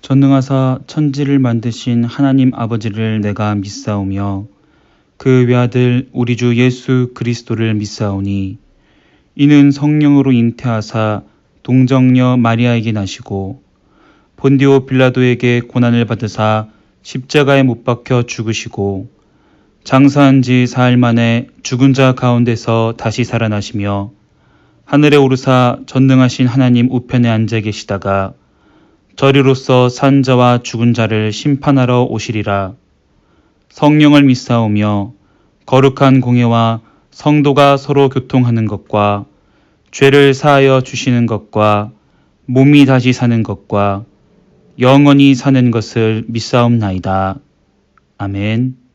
전능하사 천지를 만드신 하나님 아버지를 내가 믿사오며 그 외아들 우리 주 예수 그리스도를 믿사오니 이는 성령으로 잉태하사 동정녀 마리아에게 나시고 본디오 빌라도에게 고난을 받으사 십자가에 못 박혀 죽으시고 장사한 지 사흘 만에 죽은 자 가운데서 다시 살아나시며 하늘에 오르사 전능하신 하나님 우편에 앉아 계시다가 저리로서 산 자와 죽은 자를 심판하러 오시리라. 성령을 믿사오며 거룩한 공예와 성도가 서로 교통하는 것과 죄를 사하여 주시는 것과 몸이 다시 사는 것과 영원히 사는 것을 믿사옵나이다. 아멘.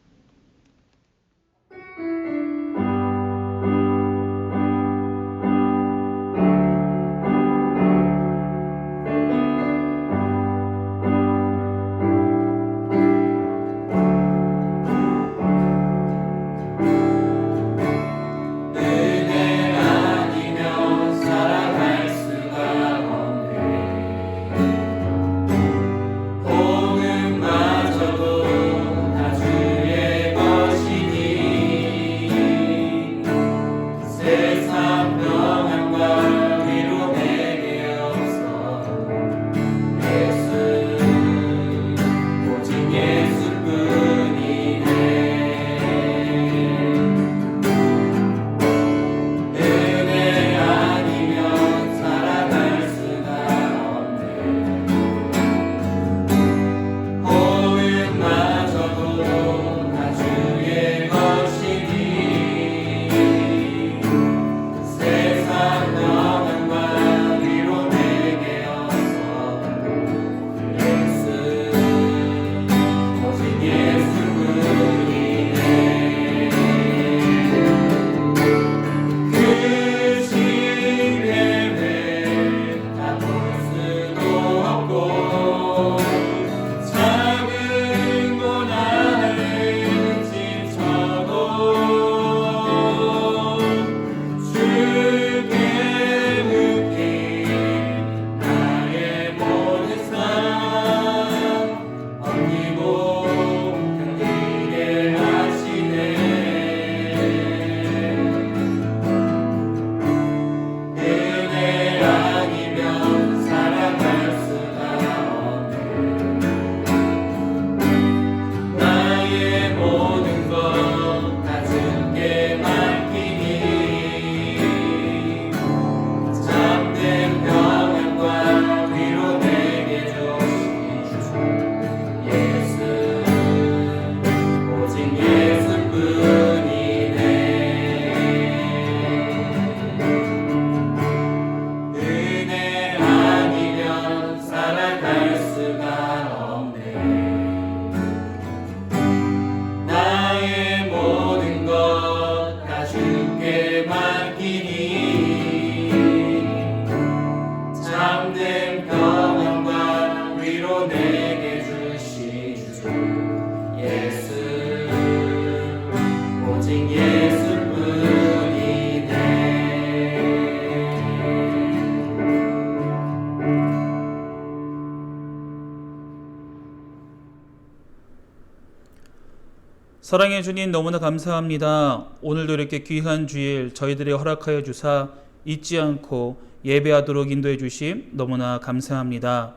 사랑해 주님 너무나 감사합니다. 오늘도 이렇게 귀한 주일 저희들이 허락하여 주사 잊지 않고 예배하도록 인도해 주심 너무나 감사합니다.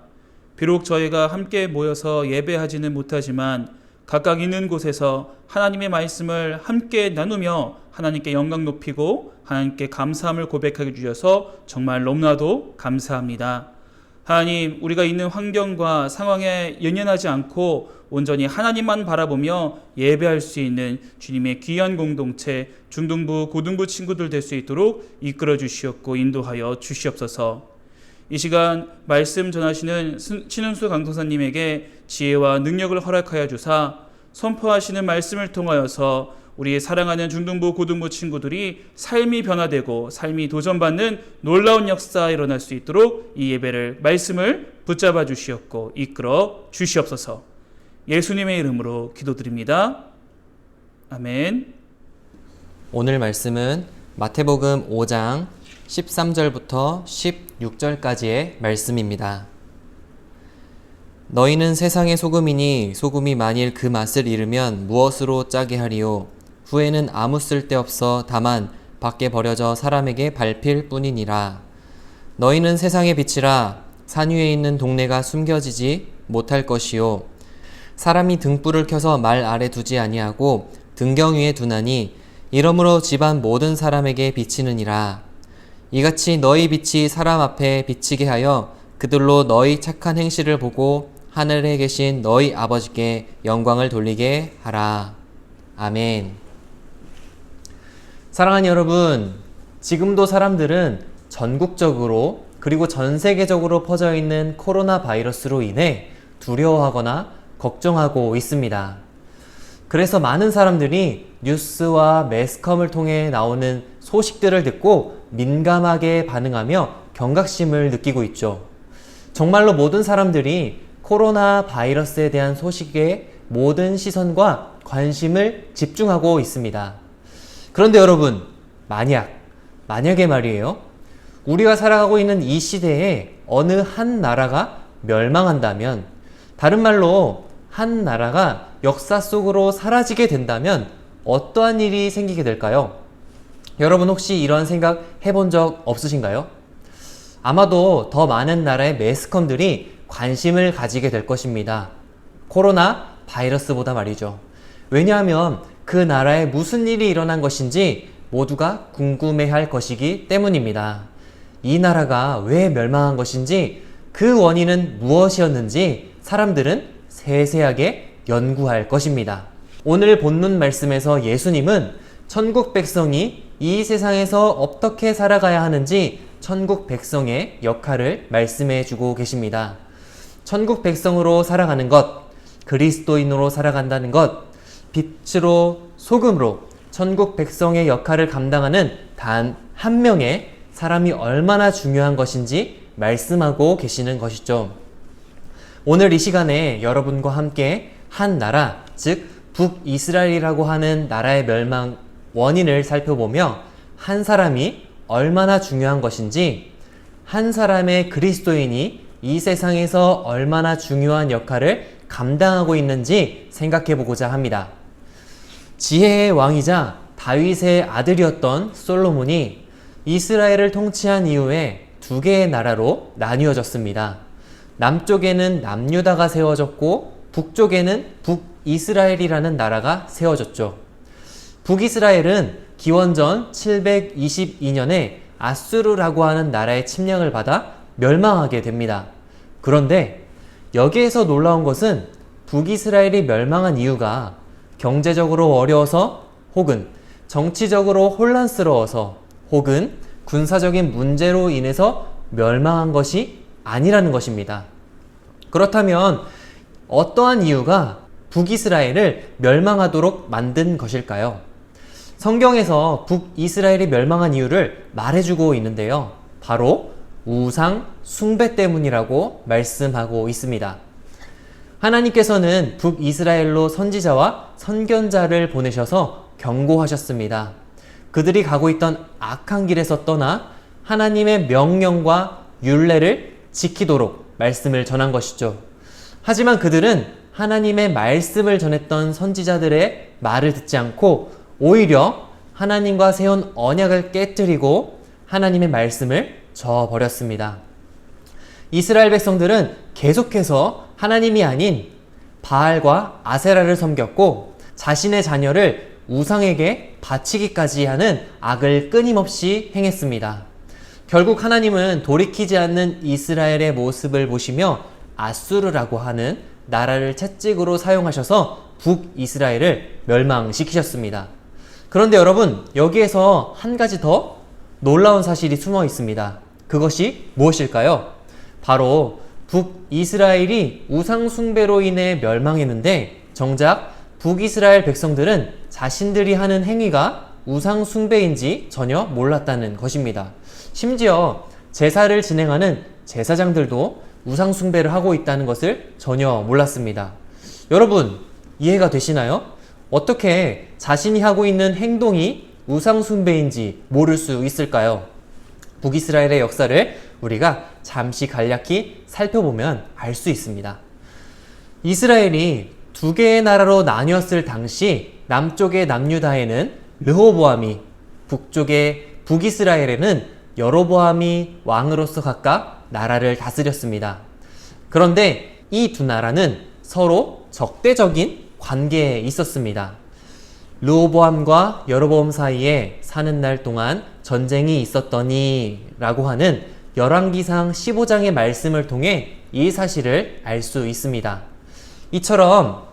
비록 저희가 함께 모여서 예배하지는 못하지만 각각 있는 곳에서 하나님의 말씀을 함께 나누며 하나님께 영광 높이고 하나님께 감사함을 고백하게 주셔서 정말 너무나도 감사합니다. 하나님, 우리가 있는 환경과 상황에 연연하지 않고 온전히 하나님만 바라보며 예배할 수 있는 주님의 귀한 공동체 중등부, 고등부 친구들 될 수 있도록 이끌어 주시옵고 인도하여 주시옵소서. 이 시간 말씀 전하시는 신은수 강도사님에게 지혜와 능력을 허락하여 주사 선포하시는 말씀을 통하여서 우리 사랑하는 중등부, 고등부 친구들이 삶이 변화되고 삶이 도전받는 놀라운 역사 일어날 수 있도록 이 예배를 말씀을 붙잡아 주시옵고 이끌어 주시옵소서. 예수님의 이름으로 기도드립니다. 아멘. 오늘 말씀은 마태복음 5장 13절부터 16절까지의 말씀입니다. 너희는 세상의 소금이니 소금이 만일 그 맛을 잃으면 무엇으로 짜게 하리요? 후에는 아무 쓸데없어 다만 밖에 버려져 사람에게 밟힐 뿐이니라. 너희는 세상의 빛이라. 산 위에 있는 동네가 숨겨지지 못할 것이요. 사람이 등불을 켜서 말 아래 두지 아니하고 등경 위에 두나니 이러므로 집안 모든 사람에게 비치느니라. 이같이 너희 빛이 사람 앞에 비치게 하여 그들로 너희 착한 행실을 보고 하늘에 계신 너희 아버지께 영광을 돌리게 하라. 아멘. 사랑하는 여러분, 지금도 사람들은 전국적으로 그리고 전 세계적으로 퍼져 있는 코로나 바이러스로 인해 두려워하거나 걱정하고 있습니다. 그래서 많은 사람들이 뉴스와 매스컴을 통해 나오는 소식들을 듣고 민감하게 반응하며 경각심을 느끼고 있죠. 정말로 모든 사람들이 코로나 바이러스에 대한 소식에 모든 시선과 관심을 집중하고 있습니다. 그런데 여러분, 만약에 말이에요. 우리가 살아가고 있는 이 시대에 어느 한 나라가 멸망한다면, 다른 말로 한 나라가 역사 속으로 사라지게 된다면 어떠한 일이 생기게 될까요? 여러분 혹시 이런 생각 해본 적 없으신가요? 아마도 더 많은 나라의 매스컴들이 관심을 가지게 될 것입니다. 코로나 바이러스보다 말이죠. 왜냐하면 그 나라에 무슨 일이 일어난 것인지 모두가 궁금해할 것이기 때문입니다. 이 나라가 왜 멸망한 것인지 그 원인은 무엇이었는지 사람들은 세세하게 연구할 것입니다. 오늘 본문 말씀에서 예수님은 천국 백성이 이 세상에서 어떻게 살아가야 하는지 천국 백성의 역할을 말씀해 주고 계십니다. 천국 백성으로 살아가는 것, 그리스도인으로 살아간다는 것, 빛으로 소금으로 천국 백성의 역할을 감당하는 단 한 명의 사람이 얼마나 중요한 것인지 말씀하고 계시는 것이죠. 오늘 이 시간에 여러분과 함께 한 나라, 즉 북이스라엘이라고 하는 나라의 멸망 원인을 살펴보며 한 사람이 얼마나 중요한 것인지, 한 사람의 그리스도인이 이 세상에서 얼마나 중요한 역할을 감당하고 있는지 생각해 보고자 합니다. 지혜의 왕이자 다윗의 아들이었던 솔로몬이 이스라엘을 통치한 이후에 두 개의 나라로 나뉘어졌습니다. 남쪽에는 남유다가 세워졌고 북쪽에는 북이스라엘이라는 나라가 세워졌죠. 북이스라엘은 기원전 722년에 아수르라고 하는 나라의 침략을 받아 멸망하게 됩니다. 그런데 여기에서 놀라운 것은 북이스라엘이 멸망한 이유가 경제적으로 어려워서 혹은 정치적으로 혼란스러워서 혹은 군사적인 문제로 인해서 멸망한 것이 아니라는 것입니다. 그렇다면 어떠한 이유가 북이스라엘을 멸망하도록 만든 것일까요? 성경에서 북이스라엘이 멸망한 이유를 말해주고 있는데요. 바로 우상 숭배 때문이라고 말씀하고 있습니다. 하나님께서는 북이스라엘로 선지자와 선견자를 보내셔서 경고하셨습니다. 그들이 가고 있던 악한 길에서 떠나 하나님의 명령과 율례를 지키도록 말씀을 전한 것이죠. 하지만 그들은 하나님의 말씀을 전했던 선지자들의 말을 듣지 않고 오히려 하나님과 세운 언약을 깨뜨리고 하나님의 말씀을 저버렸습니다. 이스라엘 백성들은 계속해서 하나님이 아닌 바알과 아세라를 섬겼고 자신의 자녀를 우상에게 바치기까지 하는 악을 끊임없이 행했습니다. 결국 하나님은 돌이키지 않는 이스라엘의 모습을 보시며 아수르라고 하는 나라를 채찍으로 사용하셔서 북이스라엘을 멸망시키셨습니다. 그런데 여러분, 여기에서 한 가지 더 놀라운 사실이 숨어 있습니다. 그것이 무엇일까요? 바로 북이스라엘이 우상 숭배로 인해 멸망했는데 정작 북이스라엘 백성들은 자신들이 하는 행위가 우상 숭배인지 전혀 몰랐다는 것입니다. 심지어 제사를 진행하는 제사장들도 우상 숭배를 하고 있다는 것을 전혀 몰랐습니다. 여러분, 이해가 되시나요? 어떻게 자신이 하고 있는 행동이 우상 숭배인지 모를 수 있을까요? 북이스라엘의 역사를 우리가 잠시 간략히 살펴보면 알 수 있습니다. 이스라엘이 두 개의 나라로 나뉘었을 당시 남쪽의 남유다에는 르호보암이, 북쪽의 북이스라엘에는 여로보암이 왕으로서 각각 나라를 다스렸습니다. 그런데 이 두 나라는 서로 적대적인 관계에 있었습니다. 르호보암과 여로보암 사이에 사는 날 동안 전쟁이 있었더니 라고 하는 열왕기상 15장의 말씀을 통해 이 사실을 알 수 있습니다. 이처럼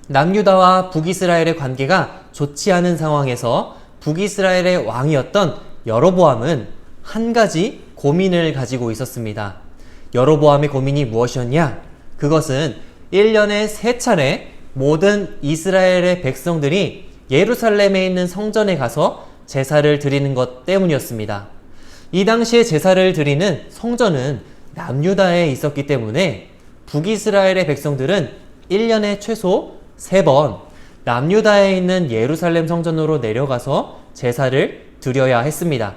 남유다와 북이스라엘의 관계가 좋지 않은 상황에서 북이스라엘의 왕이었던 여로보암은 한 가지 고민을 가지고 있었습니다. 여로보암의 고민이 무엇이었냐? 그것은 1년에 3차례 모든 이스라엘의 백성들이 예루살렘에 있는 성전에 가서 제사를 드리는 것 때문이었습니다. 이 당시에 제사를 드리는 성전은 남유다에 있었기 때문에 북이스라엘의 백성들은 1년에 최소 3번 남유다에 있는 예루살렘 성전으로 내려가서 제사를 드려야 했습니다.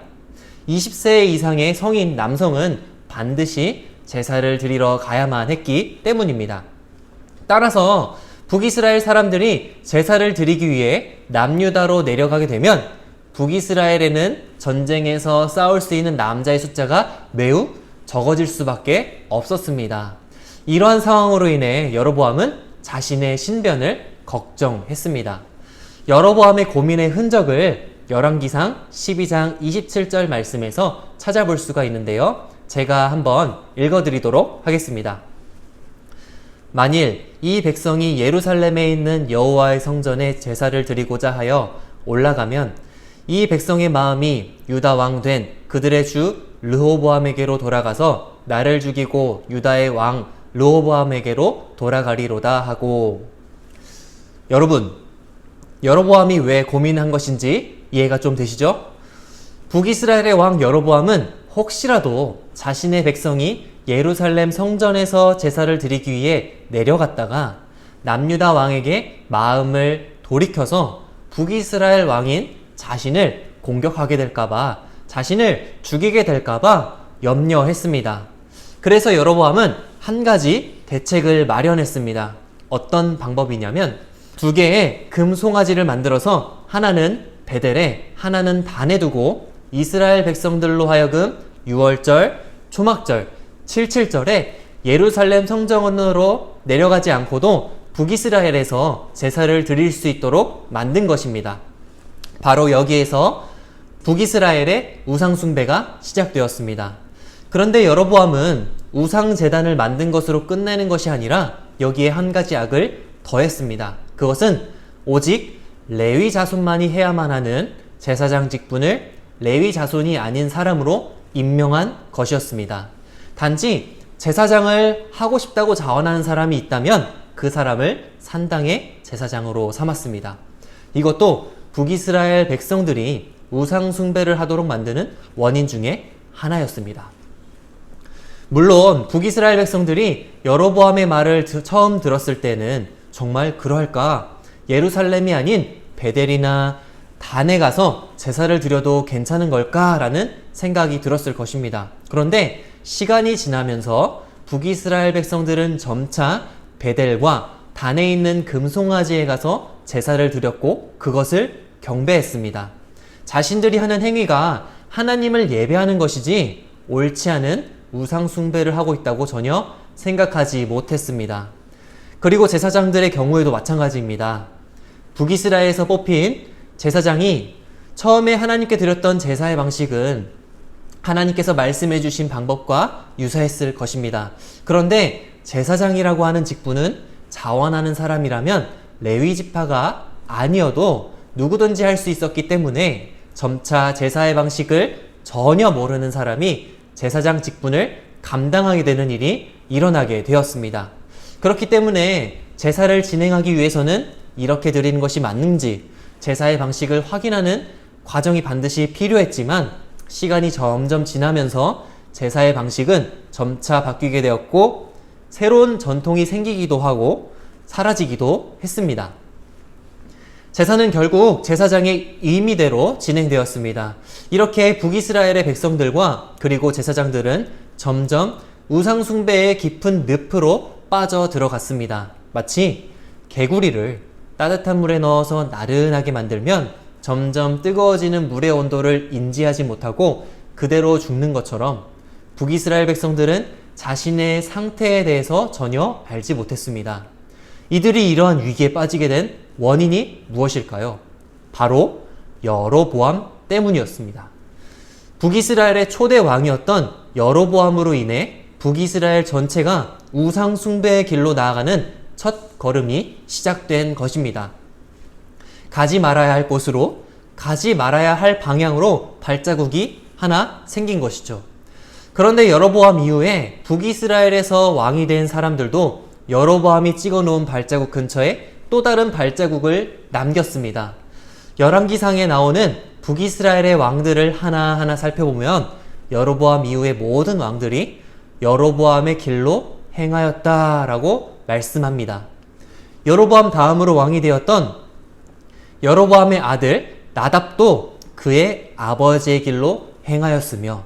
20세 이상의 성인 남성은 반드시 제사를 드리러 가야만 했기 때문입니다. 따라서 북이스라엘 사람들이 제사를 드리기 위해 남유다로 내려가게 되면 북이스라엘에는 전쟁에서 싸울 수 있는 남자의 숫자가 매우 적어질 수밖에 없었습니다. 이러한 상황으로 인해 여로보암은 자신의 신변을 걱정했습니다. 여로보암의 고민의 흔적을 열왕기상 12장 27절 말씀에서 찾아볼 수가 있는데요. 제가 한번 읽어드리도록 하겠습니다. 만일 이 백성이 예루살렘에 있는 여호와의 성전에 제사를 드리고자 하여 올라가면 이 백성의 마음이 유다 왕 된 그들의 주 르호보암에게로 돌아가서 나를 죽이고 유다의 왕 르호보암에게로 돌아가리로다 하고. 여러분, 여로보암이 왜 고민한 것인지 이해가 좀 되시죠? 북이스라엘의 왕 여로보암은 혹시라도 자신의 백성이 예루살렘 성전에서 제사를 드리기 위해 내려갔다가 남유다 왕에게 마음을 돌이켜서 북이스라엘 왕인 자신을 공격하게 될까봐, 자신을 죽이게 될까봐 염려했습니다. 그래서 여로보암은 한 가지 대책을 마련했습니다. 어떤 방법이냐면 2개의 금 송아지를 만들어서 하나는 베델에 하나는 단에 두고 이스라엘 백성들로 하여금 6월절, 초막절, 77절에 예루살렘 성전으로 내려가지 않고도 북이스라엘에서 제사를 드릴 수 있도록 만든 것입니다. 바로 여기에서 북이스라엘의 우상숭배가 시작되었습니다. 그런데 여로보암은 우상제단을 만든 것으로 끝내는 것이 아니라 여기에 한 가지 악을 더했습니다. 그것은 오직 레위 자손만이 해야만 하는 제사장 직분을 레위 자손이 아닌 사람으로 임명한 것이었습니다. 단지 제사장을 하고 싶다고 자원하는 사람이 있다면 그 사람을 산당의 제사장으로 삼았습니다. 이것도 북이스라엘 백성들이 우상 숭배를 하도록 만드는 원인 중에 하나였습니다. 물론 북이스라엘 백성들이 여로보암의 말을 처음 들었을 때는 정말 그럴까? 예루살렘이 아닌 베델이나 단에 가서 제사를 드려도 괜찮은 걸까라는 생각이 들었을 것입니다. 그런데 시간이 지나면서 북이스라엘 백성들은 점차 베델과 단에 있는 금송아지에 가서 제사를 드렸고 그것을 경배했습니다. 자신들이 하는 행위가 하나님을 예배하는 것이지 옳지 않은 우상 숭배를 하고 있다고 전혀 생각하지 못했습니다. 그리고 제사장들의 경우에도 마찬가지입니다. 북이스라엘에서 뽑힌 제사장이 처음에 하나님께 드렸던 제사의 방식은 하나님께서 말씀해 주신 방법과 유사했을 것입니다. 그런데 제사장이라고 하는 직분은 자원하는 사람이라면 레위 지파가 아니어도 누구든지 할 수 있었기 때문에 점차 제사의 방식을 전혀 모르는 사람이 제사장 직분을 감당하게 되는 일이 일어나게 되었습니다. 그렇기 때문에 제사를 진행하기 위해서는 이렇게 드리는 것이 맞는지 제사의 방식을 확인하는 과정이 반드시 필요했지만 시간이 점점 지나면서 제사의 방식은 점차 바뀌게 되었고 새로운 전통이 생기기도 하고 사라지기도 했습니다. 제사는 결국 제사장의 의미대로 진행되었습니다. 이렇게 북이스라엘의 백성들과 그리고 제사장들은 점점 우상숭배의 깊은 늪으로 빠져 들어갔습니다. 마치 개구리를 따뜻한 물에 넣어서 나른하게 만들면 점점 뜨거워지는 물의 온도를 인지하지 못하고 그대로 죽는 것처럼 북이스라엘 백성들은 자신의 상태에 대해서 전혀 알지 못했습니다. 이들이 이러한 위기에 빠지게 된 원인이 무엇일까요? 바로 여로보암 때문이었습니다. 북이스라엘의 초대 왕이었던 여로보암으로 인해 북이스라엘 전체가 우상 숭배의 길로 나아가는 첫 걸음이 시작된 것입니다. 가지 말아야 할 곳으로, 가지 말아야 할 방향으로 발자국이 하나 생긴 것이죠. 그런데 여로보암 이후에 북이스라엘에서 왕이 된 사람들도 여로보암이 찍어놓은 발자국 근처에 또 다른 발자국을 남겼습니다. 열왕기상에 나오는 북이스라엘의 왕들을 하나하나 살펴보면 여로보암 이후의 모든 왕들이 여로보암의 길로 행하였다라고 말씀합니다. 여로보암 다음으로 왕이 되었던 여로보암의 아들 나답도 그의 아버지의 길로 행하였으며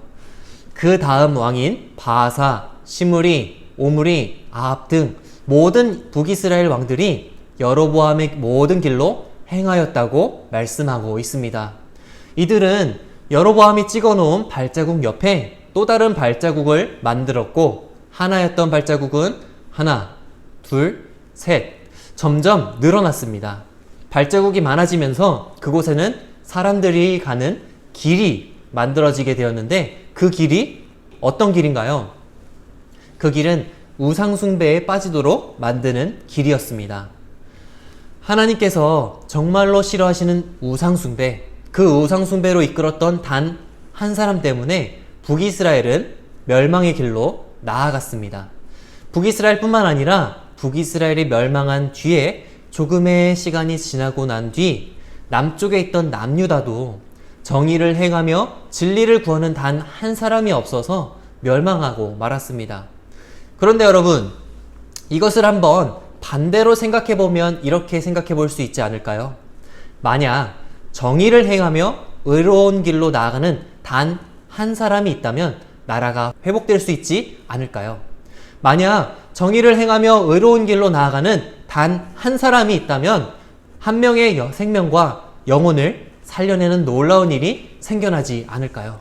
그 다음 왕인 바아사, 시므리, 오므리, 아합 등 모든 북이스라엘 왕들이 여로보암의 모든 길로 행하였다고 말씀하고 있습니다. 이들은 여로보암이 찍어놓은 발자국 옆에 또 다른 발자국을 만들었고 하나였던 발자국은 하나, 둘, 셋 점점 늘어났습니다. 발자국이 많아지면서 그곳에는 사람들이 가는 길이 만들어지게 되었는데 그 길이 어떤 길인가요? 그 길은 우상숭배에 빠지도록 만드는 길이었습니다. 하나님께서 정말로 싫어하시는 우상숭배, 그 우상숭배로 이끌었던 단 한 사람 때문에 북이스라엘은 멸망의 길로 나아갔습니다. 북이스라엘뿐만 아니라 북이스라엘이 멸망한 뒤에 조금의 시간이 지나고 난 뒤 남쪽에 있던 남유다도 정의를 행하며 진리를 구하는 단 한 사람이 없어서 멸망하고 말았습니다. 그런데 여러분, 이것을 한번 반대로 생각해보면 이렇게 생각해 볼 수 있지 않을까요? 만약 정의를 행하며 의로운 길로 나아가는 단 한 사람이 있다면 나라가 회복될 수 있지 않을까요? 만약 정의를 행하며 의로운 길로 나아가는 단 한 사람이 있다면 한 명의 생명과 영혼을 살려내는 놀라운 일이 생겨나지 않을까요?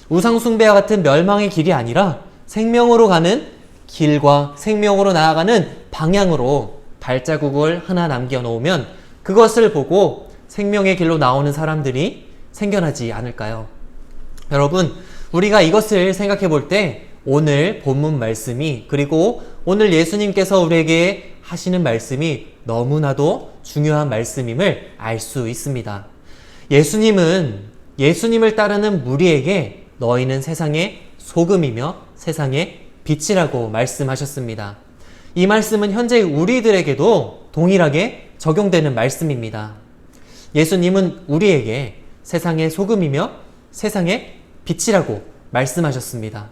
우상숭배와 같은 멸망의 길이 아니라 생명으로 가는 길과 생명으로 나아가는 방향으로 발자국을 하나 남겨놓으면 그것을 보고 생명의 길로 나오는 사람들이 생겨나지 않을까요? 여러분, 우리가 이것을 생각해 볼 때 오늘 본문 말씀이 그리고 오늘 예수님께서 우리에게 하시는 말씀이 너무나도 중요한 말씀임을 알 수 있습니다. 예수님을 따르는 무리에게 너희는 세상의 소금이며 세상의 빛이라고 말씀하셨습니다. 이 말씀은 현재 우리들에게도 동일하게 적용되는 말씀입니다. 예수님은 우리에게 세상의 소금이며 세상의 빛이라고 말씀하셨습니다.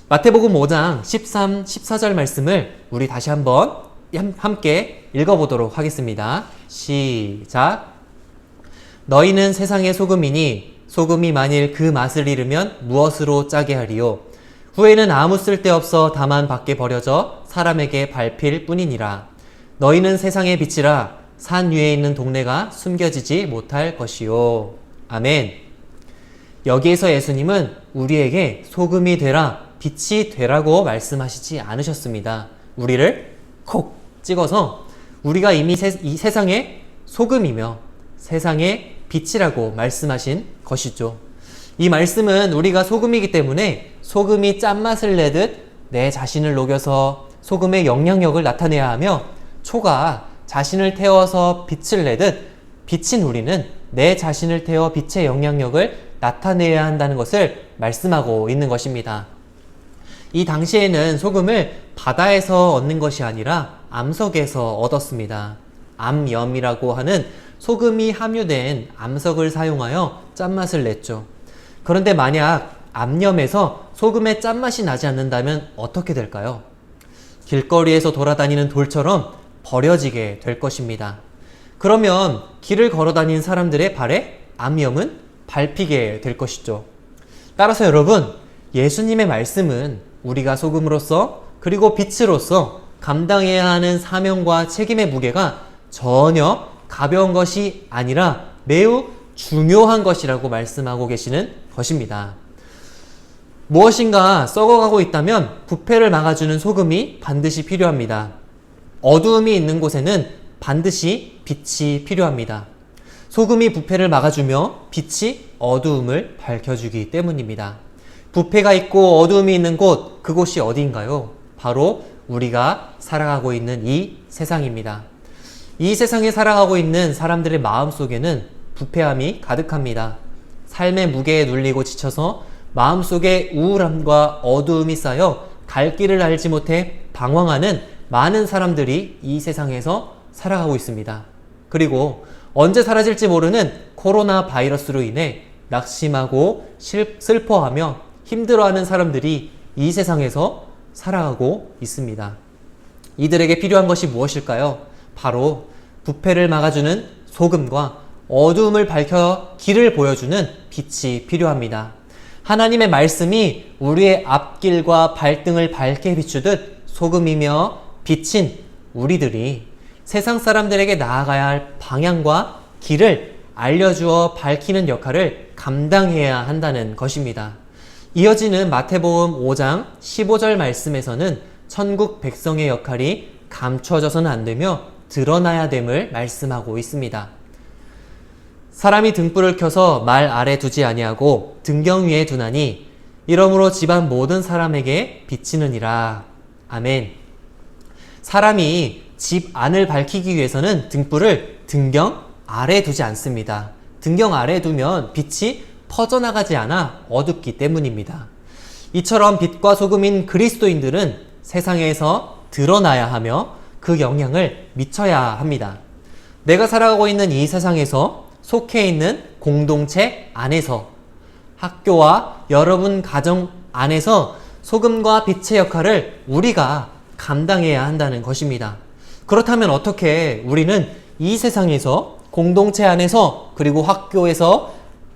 마태복음 5장 13, 14절 말씀을 우리 다시 한번 함께 읽어보도록 하겠습니다. 시작. 너희는 세상의 소금이니 소금이 만일 그 맛을 잃으면 무엇으로 짜게 하리요? 후에는 아무 쓸데없어 다만 밖에 버려져 사람에게 밟힐 뿐이니라. 너희는 세상의 빛이라 산 위에 있는 동네가 숨겨지지 못할 것이요. 아멘. 여기에서 예수님은 우리에게 소금이 되라, 빛이 되라고 말씀하시지 않으셨습니다. 우리를 콕 찍어서 우리가 이미 이 세상의 소금이며 세상의 빛이라고 말씀하신 것이죠. 이 말씀은 우리가 소금이기 때문에 소금이 짠맛을 내듯 내 자신을 녹여서 소금의 영향력을 나타내야 하며 초가 자신을 태워서 빛을 내듯 빛인 우리는 내 자신을 태워 빛의 영향력을 나타내야 한다는 것을 말씀하고 있는 것입니다. 이 당시에는 소금을 바다에서 얻는 것이 아니라 암석에서 얻었습니다. 암염이라고 하는 소금이 함유된 암석을 사용하여 짠맛을 냈죠. 그런데 만약 암염에서 소금의 짠맛이 나지 않는다면 어떻게 될까요? 길거리에서 돌아다니는 돌처럼 버려지게 될 것입니다. 그러면 길을 걸어다니는 사람들의 발에 암염은 밟히게 될 것이죠. 따라서 여러분, 예수님의 말씀은 우리가 소금으로서 그리고 빛으로서 감당해야 하는 사명과 책임의 무게가 전혀 가벼운 것이 아니라 매우 중요한 것이라고 말씀하고 계시는 것입니다. 무엇인가 썩어가고 있다면 부패를 막아주는 소금이 반드시 필요합니다. 어두움이 있는 곳에는 반드시 빛이 필요합니다. 소금이 부패를 막아주며 빛이 어두움을 밝혀주기 때문입니다. 부패가 있고 어두움이 있는 곳, 그곳이 어디인가요? 바로 우리가 살아가고 있는 이 세상입니다. 이 세상에 살아가고 있는 사람들의 마음 속에는 부패함이 가득합니다. 삶의 무게에 눌리고 지쳐서 마음속에 우울함과 어두움이 쌓여 갈 길을 알지 못해 방황하는 많은 사람들이 이 세상에서 살아가고 있습니다. 그리고 언제 사라질지 모르는 코로나 바이러스로 인해 낙심하고 슬퍼하며 힘들어하는 사람들이 이 세상에서 살아가고 있습니다. 이들에게 필요한 것이 무엇일까요? 바로 부패를 막아주는 소금과 어두움을 밝혀 길을 보여주는 빛이 필요합니다. 하나님의 말씀이 우리의 앞길과 발등을 밝게 비추듯 소금이며 빛인 우리들이 세상 사람들에게 나아가야 할 방향과 길을 알려주어 밝히는 역할을 감당해야 한다는 것입니다. 이어지는 마태복음 5장 15절 말씀에서는 천국 백성의 역할이 감춰져서는 안 되며 드러나야 됨을 말씀하고 있습니다. 사람이 등불을 켜서 말 아래 두지 아니하고 등경 위에 두나니 이러므로 집안 모든 사람에게 비치느니라. 아멘. 사람이 집 안을 밝히기 위해서는 등불을 등경 아래 두지 않습니다. 등경 아래 두면 빛이 퍼져나가지 않아 어둡기 때문입니다. 이처럼 빛과 소금인 그리스도인들은 세상에서 드러나야 하며 그 영향을 미쳐야 합니다. 내가 살아가고 있는 이 세상에서 속해 있는 공동체 안에서 학교와 여러분 가정 안에서 소금과 빛의 역할을 우리가 감당해야 한다는 것입니다. 그렇다면 어떻게 우리는 이 세상에서 공동체 안에서 그리고 학교에서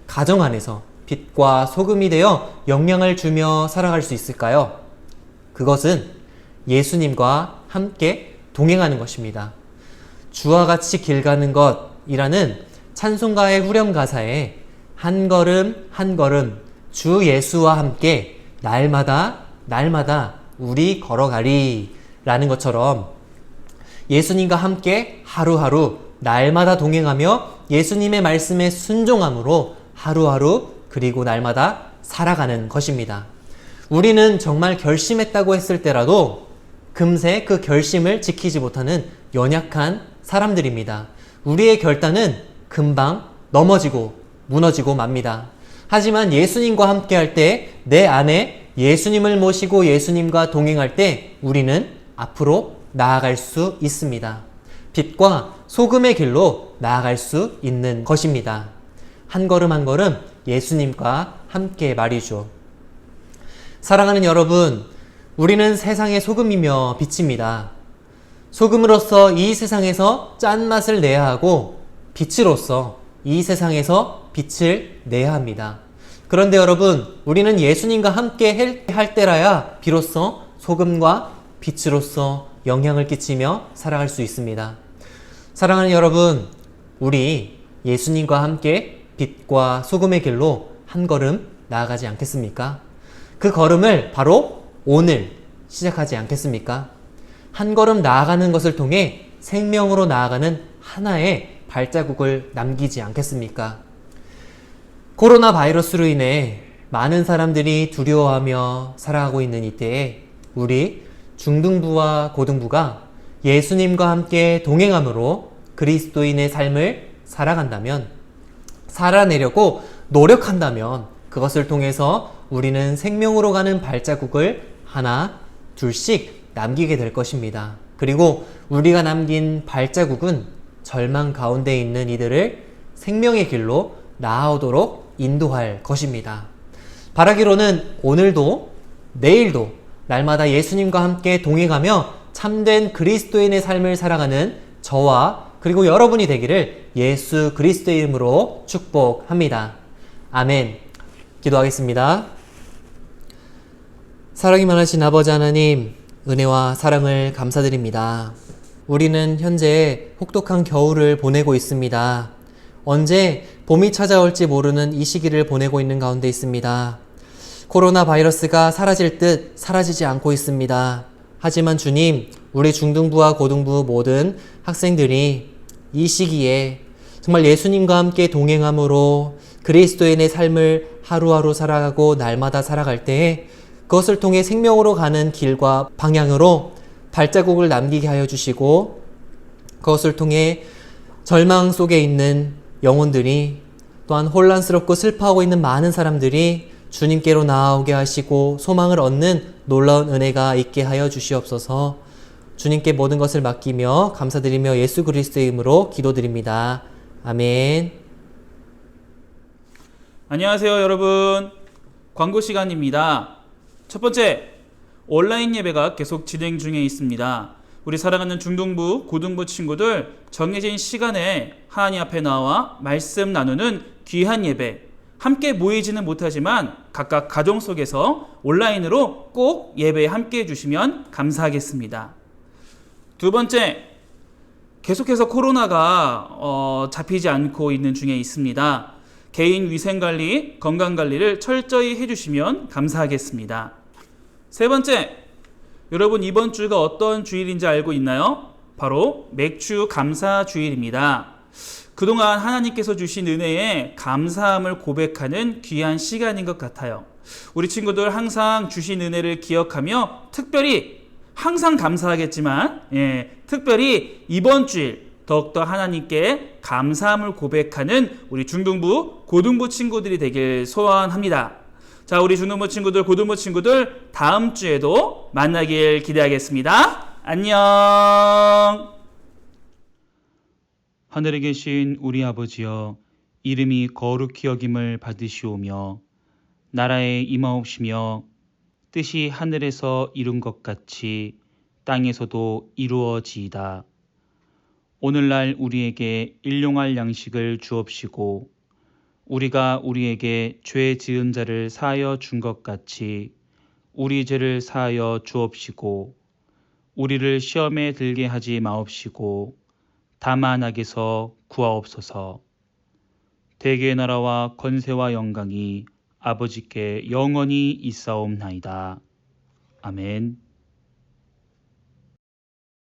가정 안에서 빛과 소금이 되어 영향을 주며 살아갈 수 있을까요? 그것은 예수님과 함께 동행하는 것입니다. 주와 같이 길 가는 것이라는 찬송가의 후렴 가사에 한 걸음 한 걸음 주 예수와 함께 날마다 우리 걸어가리 라는 것처럼 예수님과 함께 하루하루 날마다 동행하며 예수님의 말씀에 순종함으로 하루하루 그리고 날마다 살아가는 것입니다. 우리는 정말 결심했다고 했을 때라도 금세 그 결심을 지키지 못하는 연약한 사람들입니다. 우리의 결단은 금방 넘어지고 무너지고 맙니다. 하지만 예수님과 함께 할 때 내 안에 예수님을 모시고 예수님과 동행할 때 우리는 앞으로 나아갈 수 있습니다. 빛과 소금의 길로 나아갈 수 있는 것입니다. 한 걸음 한 걸음 예수님과 함께 말이죠. 사랑하는 여러분, 우리는 세상의 소금이며 빛입니다. 소금으로서 이 세상에서 짠맛을 내야 하고 빛으로서 이 세상에서 빛을 내야 합니다. 그런데 여러분, 우리는 예수님과 함께 할 때라야 비로소 소금과 빛으로서 영향을 끼치며 살아갈 수 있습니다. 사랑하는 여러분, 우리 예수님과 함께 빛과 소금의 길로 한 걸음 나아가지 않겠습니까? 그 걸음을 바로 오늘 시작하지 않겠습니까? 한 걸음 나아가는 것을 통해 생명으로 나아가는 하나의 발자국을 남기지 않겠습니까? 코로나 바이러스로 인해 많은 사람들이 두려워하며 살아가고 있는 이때에 우리 중등부와 고등부가 예수님과 함께 동행함으로 그리스도인의 삶을 살아간다면, 살아내려고 노력한다면 그것을 통해서 우리는 생명으로 가는 발자국을 하나, 둘씩 남기게 될 것입니다. 그리고 우리가 남긴 발자국은 절망 가운데 있는 이들을 생명의 길로 나아오도록 인도할 것입니다. 바라기로는 오늘도 내일도 날마다 예수님과 함께 동행하며 참된 그리스도인의 삶을 살아가는 저와 그리고 여러분이 되기를 예수 그리스도의 이름으로 축복합니다. 아멘. 기도하겠습니다. 사랑이 많으신 아버지 하나님, 은혜와 사랑을 감사드립니다. 우리는 현재 혹독한 겨울을 보내고 있습니다. 언제 봄이 찾아올지 모르는 이 시기를 보내고 있는 가운데 있습니다. 코로나 바이러스가 사라질 듯 사라지지 않고 있습니다. 하지만 주님, 우리 중등부와 고등부 모든 학생들이 이 시기에 정말 예수님과 함께 동행함으로 그리스도인의 삶을 하루하루 살아가고 날마다 살아갈 때에 그것을 통해 생명으로 가는 길과 방향으로 발자국을 남기게 하여 주시고, 그것을 통해 절망 속에 있는 영혼들이, 또한 혼란스럽고 슬퍼하고 있는 많은 사람들이 주님께로 나아오게 하시고 소망을 얻는 놀라운 은혜가 있게 하여 주시옵소서. 주님께 모든 것을 맡기며 감사드리며 예수 그리스도의 이름으로 기도드립니다. 아멘. 안녕하세요, 여러분. 광고 시간입니다. 첫 번째, 온라인 예배가 계속 진행 중에 있습니다. 우리 사랑하는 중등부, 고등부 친구들 정해진 시간에 하나님 앞에 나와 말씀 나누는 귀한 예배, 함께 모이지는 못하지만 각각 가정 속에서 온라인으로 꼭 예배에 함께 해주시면 감사하겠습니다. 두 번째, 계속해서 코로나가 잡히지 않고 있는 중에 있습니다. 개인 위생관리, 건강관리를 철저히 해주시면 감사하겠습니다. 세 번째, 여러분 이번 주가 어떤 주일인지 알고 있나요? 바로 맥주 감사 주일입니다. 그동안 하나님께서 주신 은혜에 감사함을 고백하는 귀한 시간인 것 같아요. 우리 친구들 항상 주신 은혜를 기억하며 특별히 항상 감사하겠지만 특별히 이번 주일 더욱더 하나님께 감사함을 고백하는 우리 중등부, 고등부 친구들이 되길 소원합니다. 자, 우리 중등부 친구들, 고등부 친구들 다음 주에도 만나길 기대하겠습니다. 안녕. 하늘에 계신 우리 아버지여, 이름이 거룩히 여김을 받으시오며 나라에 임하옵시며 뜻이 하늘에서 이룬 것 같이 땅에서도 이루어지이다. 오늘날 우리에게 일용할 양식을 주옵시고 우리가 우리에게 죄 지은 자를 사하여 준 것 같이 우리 죄를 사하여 주옵시고 우리를 시험에 들게 하지 마옵시고 다만 악에서 구하옵소서. 대개의 나라와 권세와 영광이 아버지께 영원히 있사옵나이다. 아멘.